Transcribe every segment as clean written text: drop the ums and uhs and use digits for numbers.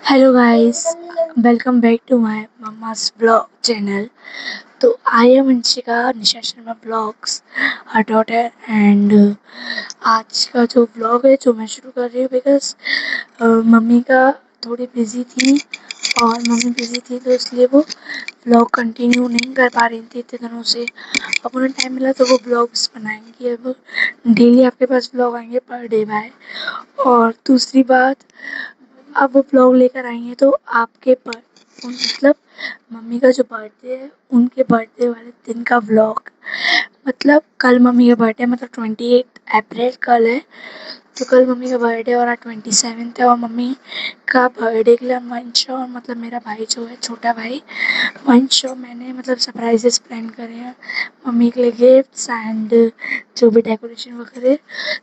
Hello guys, welcome back to my mama's vlog channel. तो I am Anshika Nisha Sharma blogs her daughter and आज का जो blog है जो मैं शुरू कर रही हूँ बिकॉज मम्मी का थोड़ी बिजी थी और मम्मी बिजी थी तो इसलिए वो ब्लॉग कंटिन्यू नहीं कर पा रही थी इतने दिनों से। अब उन्हें टाइम मिला तो वो ब्लॉग्स बनाएंगी। अब डेली आपके पास ब्लॉग आएंगे पर डे बाय। और दूसरी बात, अब वो ब्लॉग लेकर आई हैं तो आपके पर मतलब मम्मी का जो बर्थडे है उनके बर्थडे वाले दिन का व्लॉग। मतलब कल मम्मी का बर्थडे मतलब 28 अप्रैल कल है। तो कल मम्मी का बर्थडे और आज 27 है और मम्मी का बर्थडे के लिए मंच और मतलब मेरा भाई जो है छोटा भाई मंच और मैंने मतलब सरप्राइजेस प्लान करे हैं मम्मी के लिए गिफ्ट्स एंड जो भी डेकोरेशन वगैरह।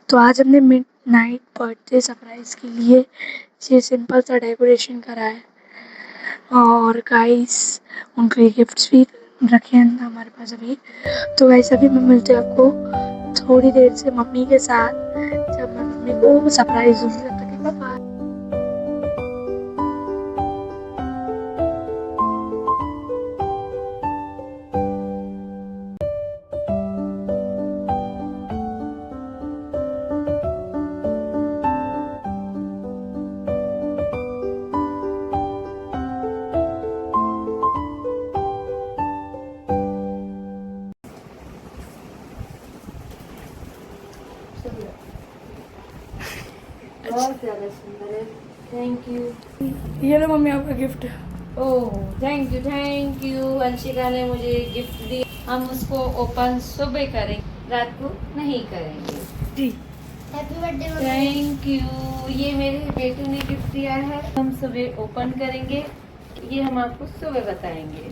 तो आज हमने मिड नाइट बर्थडे सरप्राइज़ के लिए ये सिंपल सा डेकोरेशन करा है और गाइस उनके गिफ्ट्स भी रखे हैं हमारे पास अभी। तो गाइस अभी मैं मिलती हूँ आपको थोड़ी देर से मम्मी के साथ जब मैं मम्मी को सरप्राइज दूंगी। तब तक के बाय। बहुत ज़्यादा सुंदर है। Thank you. ये लो मम्मी आपका gift. Oh thank you Anshika ने मुझे गिफ्ट दिया। हम उसको ओपन सुबह करेंगे, रात को नहीं करेंगे। जी हैप्पी बर्थडे थैंक यू। ये मेरे बेटे ने गिफ्ट दिया है, हम सुबह ओपन करेंगे। ये हम आपको सुबह बताएंगे।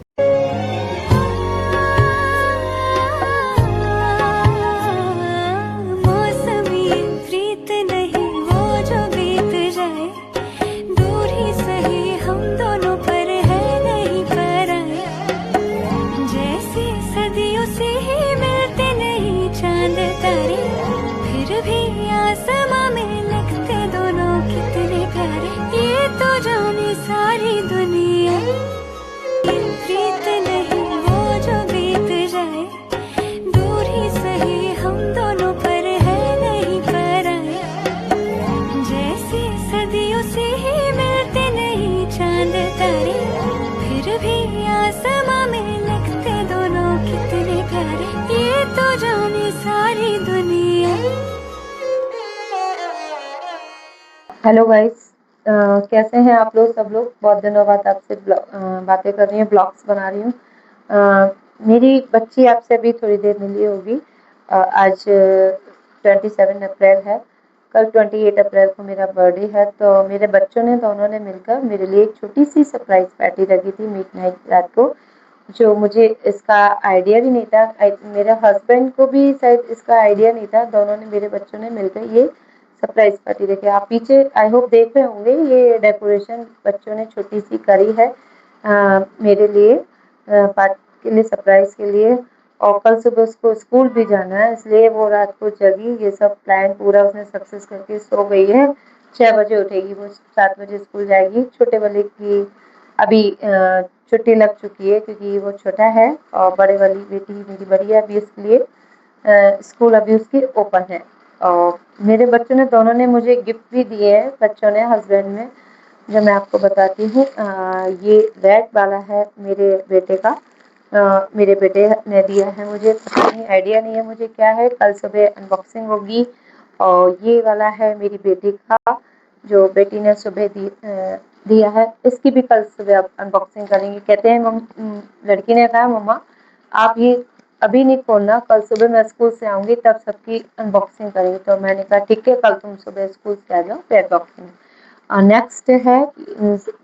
मौसमी प्रीत नहीं वो जो बीत जाए, दूर ही सही हम दोनों पर है नहीं पराए। जैसे सदियों से ही मिलते नहीं चांद तारे, फिर भी आसमां में लगते दोनों कितने प्यारे। ये तो जाने सारी दुनिया, प्रीत नहीं वो जो बीत जाए, दूर ही सही हम दोनों पर है नहीं पराए। जैसे सदियों से ही मिलते नहीं चांद तारे, फिर भी आसमां में लगते दोनों कितने प्यारे। ये तो जाने सारी दुनिया। हेलो गाइस, कैसे हैं आप लोग सब लोग। बहुत दिनों बाद आपसे बातें कर रही हूँ, ब्लॉग्स बना रही हूँ। मेरी बच्ची आपसे अभी थोड़ी देर मिली होगी। आज 27 अप्रैल है, कल 28 अप्रैल को मेरा बर्थडे है। तो मेरे बच्चों ने दोनों ने मिलकर मेरे लिए एक छोटी सी सरप्राइज पार्टी रखी थी मिडनाइट रात को, जो मुझे इसका आइडिया भी नहीं था। मेरे हस्बैंड को भी शायद इसका आइडिया नहीं था। दोनों ने, मेरे बच्चों ने मिलकर ये सरप्राइज पार्टी रखी। आप पीछे आई होप देख रहे होंगे, ये डेकोरेशन बच्चों ने छोटी सी करी है मेरे लिए, पार्टी के लिए, सरप्राइज के लिए। और कल सुबह उसको स्कूल भी जाना है, इसलिए वो रात को जगी। ये सब प्लान पूरा उसने सक्सेस करके सो गई है। 6 बजे उठेगी वो, 7 बजे स्कूल जाएगी। छोटे वाले की अभी छुट्टी लग चुकी है क्योंकि वो छोटा है, और बड़े वाली बेटी मेरी बड़ी है, अभी उसके लिए स्कूल अभी उसकी ओपन है। और मेरे बच्चों ने, दोनों ने मुझे गिफ्ट भी दिए हैं, बच्चों ने, हस्बैंड ने, जो मैं आपको बताती हूँ। ये रेड वाला है मेरे बेटे का। मेरे बेटे ने दिया है मुझे, पता नहीं, आइडिया नहीं है मुझे क्या है, कल सुबह अनबॉक्सिंग होगी। और ये वाला है मेरी बेटी का, जो बेटी ने सुबह दिया है। इसकी भी कल सुबह अनबॉक्सिंग करेंगे। कहते हैं लड़की ने कहा, मम्मा आप ये अभी नहीं खोलना, कल सुबह मैं स्कूल से आऊंगी तब सबकी अनबॉक्सिंग करेंगे। तो मैंने कहा ठीक है, कल तुम सुबह स्कूल से आ जाओ फिर अनबॉक्सिंग। नेक्स्ट है,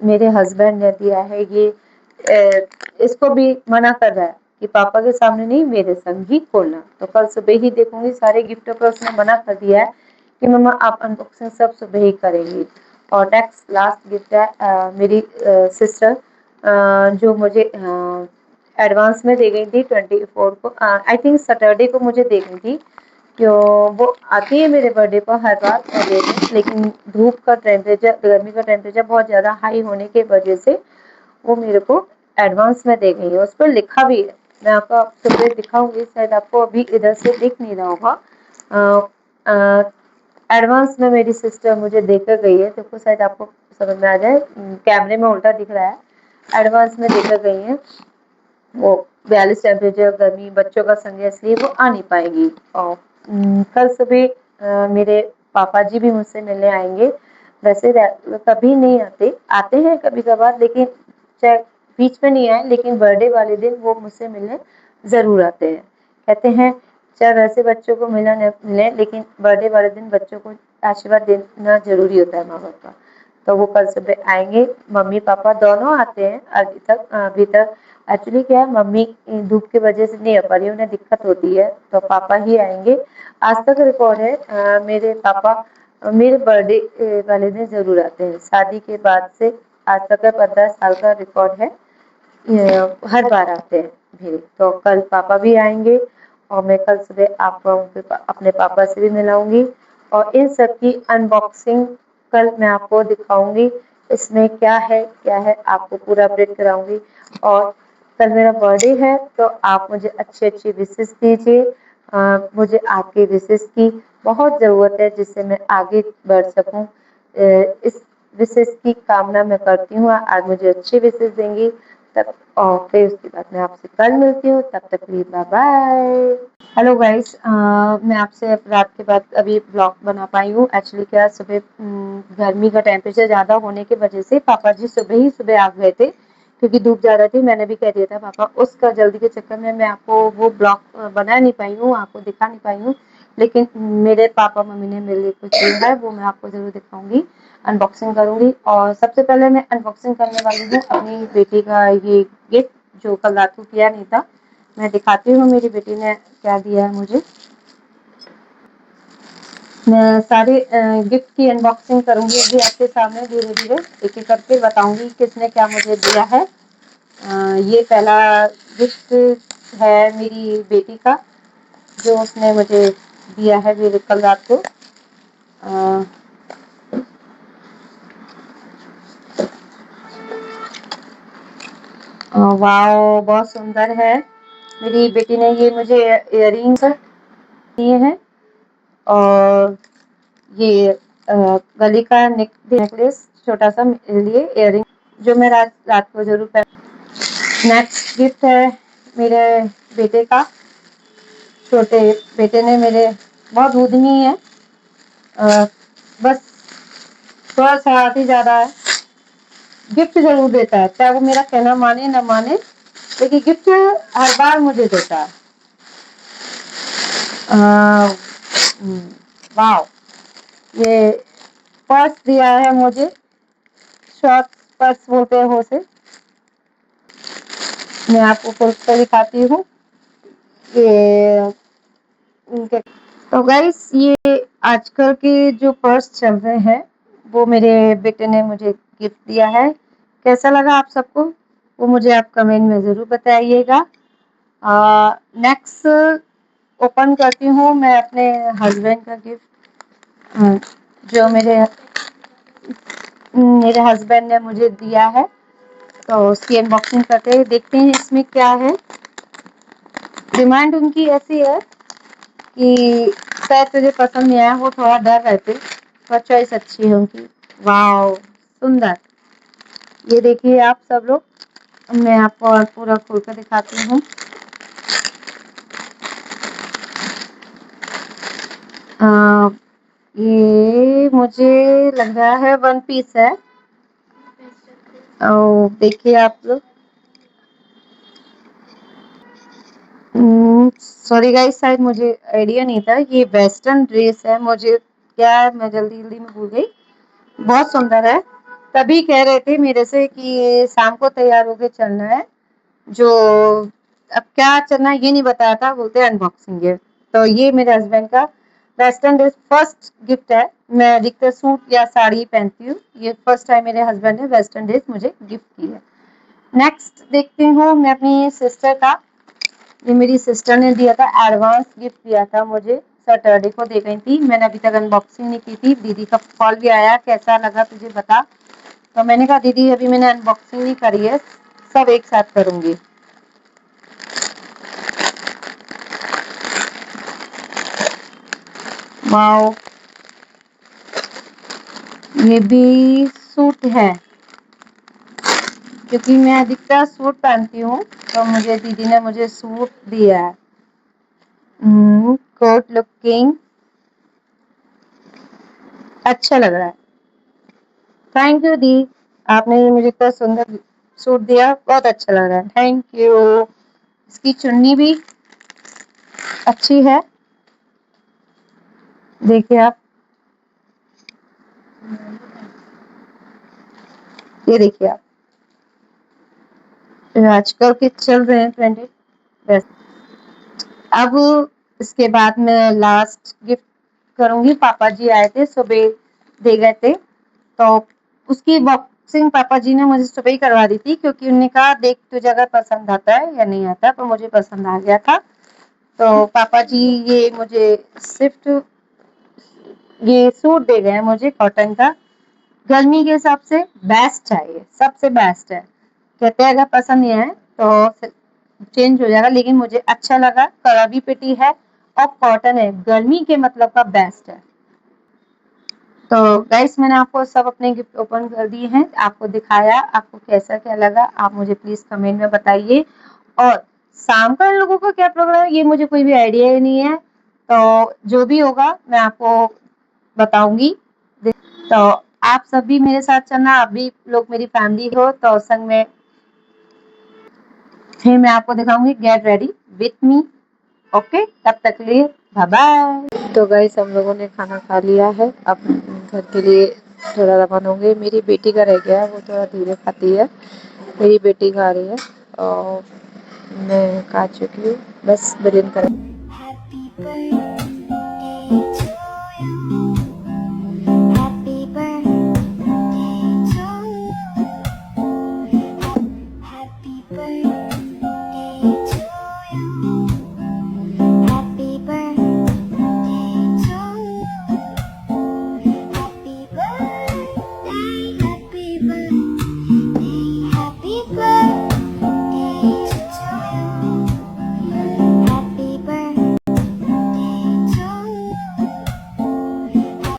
मेरे हस्बैंड ने दिया है ये। इसको भी मना कर रहा है कि पापा के सामने नहीं, मेरे संग ही खोलना। तो कल सुबह ही देखूंगी सारे गिफ्टों पर। उसने मना कर दिया है कि मम्मा आप अनबॉक्सिंग सब सुबह ही करेंगी। और नेक्स्ट लास्ट गिफ्ट है मेरी सिस्टर, जो मुझे एडवांस में दे गई थी 24 को, आई थिंक सैटरडे को मुझे दे गई थी। क्यों वो आती है मेरे बर्थडे पर हर बार और देती है, लेकिन धूप का टेम्परेचर, गर्मी का टेम्परेचर बहुत ज़्यादा हाई होने की वजह से वो मेरे को एडवांस में दे गई है। उस पर लिखा भी है, मैं आपको सुबह दिखाऊंगी, शायद आपको अभी इधर से दिख नहीं रहा होगा। एडवांस में मेरी सिस्टर मुझे देकर गई है, देखो शायद आपको समझ में आ जाए, कैमरे में उल्टा दिख रहा है, एडवांस में देकर गई है। वो 42 टेम्परेचर गर्मी बच्चों का संग है, इसलिए वो आ नहीं पाएगी। और कल सुबह मेरे पापा जी भी मुझसे मिलने आएंगे। वैसे कभी नहीं आते, आते हैं कभी कभार, लेकिन चाहे बीच में नहीं आए, लेकिन बर्थडे वाले दिन वो मुझसे मिलने जरूर आते हैं। कहते हैं चाहे वैसे बच्चों को मिला न मिले, लेकिन बर्थडे वाले दिन बच्चों को आशीर्वाद देना जरूरी होता है माँ बाप का। तो वो कल सुबह आएंगे, मम्मी पापा दोनों आते हैं। अभी तक एक्चुअली क्या है, मम्मी धूप की वजह से नहीं आ पा रही, उन्हें दिक्कत होती है, तो पापा ही आएंगे। आज तक रिकॉर्ड है, मेरे पापा मेरे बर्थडे वाले दिन जरूर आते हैं। शादी के बाद से आज तक का 15 साल का रिकॉर्ड है, हर बार आते हैं मेरे। तो कल पापा भी आएंगे और मैं कल सुबह आप अपने पापा से भी मिलाऊंगी, और इन सब की अनबॉक्सिंग कल मैं आपको दिखाऊंगी, इसमें क्या है आपको पूरा अपडेट कराऊंगी। और कल मेरा बर्थडे है, तो आप मुझे अच्छी अच्छी विशेस दीजिए। मुझे आपके विशेस की बहुत ज़रूरत है, जिससे मैं आगे बढ़ सकूं। इस विशेस की कामना मैं करती हूँ, आज मुझे अच्छी विशेस देंगी तब, और फिर उसके बाद मैं आपसे कल मिलती हूँ, तब तक के लिए बाय बाय। हेलो गाइस, मैं आपसे रात के बाद अभी ब्लॉग बना पाई हूँ। एक्चुअली क्या, सुबह गर्मी का टेम्परेचर ज़्यादा होने की वजह से पापा जी सुबह आ गए थे, क्योंकि धूप ज़्यादा थी। मैंने भी कह दिया था पापा, उसका जल्दी के चक्कर में मैं आपको वो ब्लॉग बना नहीं पाई हूँ, आपको दिखा नहीं पाई हूँ। लेकिन मेरे पापा मम्मी ने मेरे लिए कुछ दिया है, वो मैं आपको ज़रूर दिखाऊंगी, अनबॉक्सिंग करूंगी। और सबसे पहले मैं अनबॉक्सिंग करने वाली हूँ अपनी बेटी का ये गिफ्ट, जो कल रात को किया नहीं था। मैं दिखाती हूँ मेरी बेटी ने क्या दिया है मुझे। मैं सारे गिफ्ट की अनबॉक्सिंग करूंगी अभी आपके सामने, धीरे धीरे एक एक करके बताऊंगी किसने क्या मुझे दिया है। ये पहला गिफ्ट है मेरी बेटी का, जो उसने मुझे दिया है मेरे कल रात को। वाओ, बहुत सुंदर है। मेरी बेटी ने ये मुझे इयररिंग्स दिए हैं, और ये गले का नेकलेस छोटा सा मेरे लिए इयररिंग, जो मैं रात को जरूर पहन। नेक्स्ट गिफ्ट है मेरे बेटे का, छोटे बेटे ने मेरे, बहुत उद्यमी है, बस थोड़ा शरारती ज़्यादा है। गिफ्ट जरूर देता है, चाहे वो मेरा कहना माने ना माने, लेकिन गिफ्ट हर बार मुझे देता है। वाह, ये पर्स दिया है मुझे, शॉर्ट पर्स बोलते हैं उसे। मैं आपको खोल कर दिखाती हूँ ये उनके। तो गाइस, ये आजकल के जो पर्स चल रहे हैं, वो मेरे बेटे ने मुझे गिफ्ट दिया है। कैसा लगा आप सबको, वो मुझे आप कमेंट में ज़रूर बताइएगा। नेक्स्ट ओपन करती हूँ मैं अपने हस्बैंड का गिफ्ट, जो मेरे हस्बैंड ने मुझे दिया है। तो उसकी अनबॉक्सिंग करके देखते हैं इसमें क्या है। डिमांड उनकी ऐसी है कि शायद तुझे पसंद नहीं आया, वो थोड़ा डर रहते, पर चॉइस अच्छी है उनकी। वाओ, सुंदर। ये देखिए आप सब लोग, मैं आपको और पूरा खोल कर दिखाती हूँ। ये मुझे लग रहा है वन पीस है। और देखिए आप लोग, सॉरी गाइस, शायद मुझे आइडिया नहीं था, ये वेस्टर्न ड्रेस है। मुझे क्या है, मैं जल्दी जल्दी में भूल गई। बहुत सुंदर है। तभी कह रहे थे मेरे से कि शाम को तैयार होके चलना है, जो अब क्या चलना है ये नहीं बताया था, बोलते अनबॉक्सिंग है। तो ये मेरे हस्बैंड का वेस्टर्न ड्रेस फर्स्ट गिफ्ट है। मैं अधिकतर सूट या साड़ी पहनती हूँ, ये फर्स्ट टाइम मेरे हस्बैंड ने वेस्टर्न ड्रेस मुझे गिफ्ट की है। नेक्स्ट देखती हूँ मैं अपनी सिस्टर का। ये मेरी सिस्टर ने दिया था, एडवांस गिफ्ट दिया था मुझे सैटरडे को दे गई थी। मैंने अभी तक अनबॉक्सिंग नहीं की थी। दीदी का कॉल भी आया, कैसा लगा तुझे बता। तो मैंने कहा दीदी अभी मैंने अनबॉक्सिंग नहीं करी है, सब एक साथ करूंगी। वाओ, ये भी सूट है, क्योंकि मैं अधिकतर सूट पहनती हूँ, तो मुझे दीदी ने मुझे सूट दिया है। कोट लुकिंग अच्छा लग रहा है। थैंक यू दी, आपने मुझे इतना सुंदर सूट दिया, बहुत अच्छा लग रहा है, थैंक यू। इसकी चुन्नी भी अच्छी है, देखिए आप, ये देखिए आप, आजकल के चल रहे हैं ट्रेंडेड वैसे। अब इसके बाद मैं लास्ट गिफ्ट करूंगी। पापा जी आए थे सुबह, दे गए थे, तो उसकी बॉक्सिंग पापा जी ने मुझे सुबह ही करवा दी थी, क्योंकि उन्होंने कहा देख तुझे अगर पसंद आता है या नहीं आता, तो मुझे पसंद आ गया था। तो पापा जी ये मुझे सिर्फ ये सूट दे गए हैं मुझे, कॉटन का, गर्मी के हिसाब से बेस्ट है, ये सबसे बेस्ट है। कहते हैं अगर पसंद नहीं आए तो चेंज हो जाएगा, लेकिन मुझे अच्छा लगा, कलर भी पिटी है और कॉटन है, गर्मी के मतलब का बेस्ट है। तो गाइस मैंने आपको सब अपने गिफ्ट ओपन कर दिए हैं, आपको दिखाया, आपको कैसा क्या लगा आप मुझे प्लीज कमेंट में बताइए। और शाम का इन लोगों का क्या प्रोग्राम है ये मुझे कोई भी आइडिया ही नहीं है, तो जो भी होगा मैं आपको बताऊंगी। तो आप सब भी मेरे साथ चलना, आप भी लोग मेरी फैमिली हो, तो संग में फिर मैं आपको दिखाऊंगी। Get ready with me, okay, तब तक के लिए बाय बाय। तो गाइस हम लोगों ने खाना खा लिया है, अब घर के लिए थोड़ा रवाना होंगे। मेरी बेटी का रह गया है, वो थोड़ा धीरे खाती है, मेरी बेटी खा रही है और मैं खा चुकी हूँ, बस बिरयानी कर।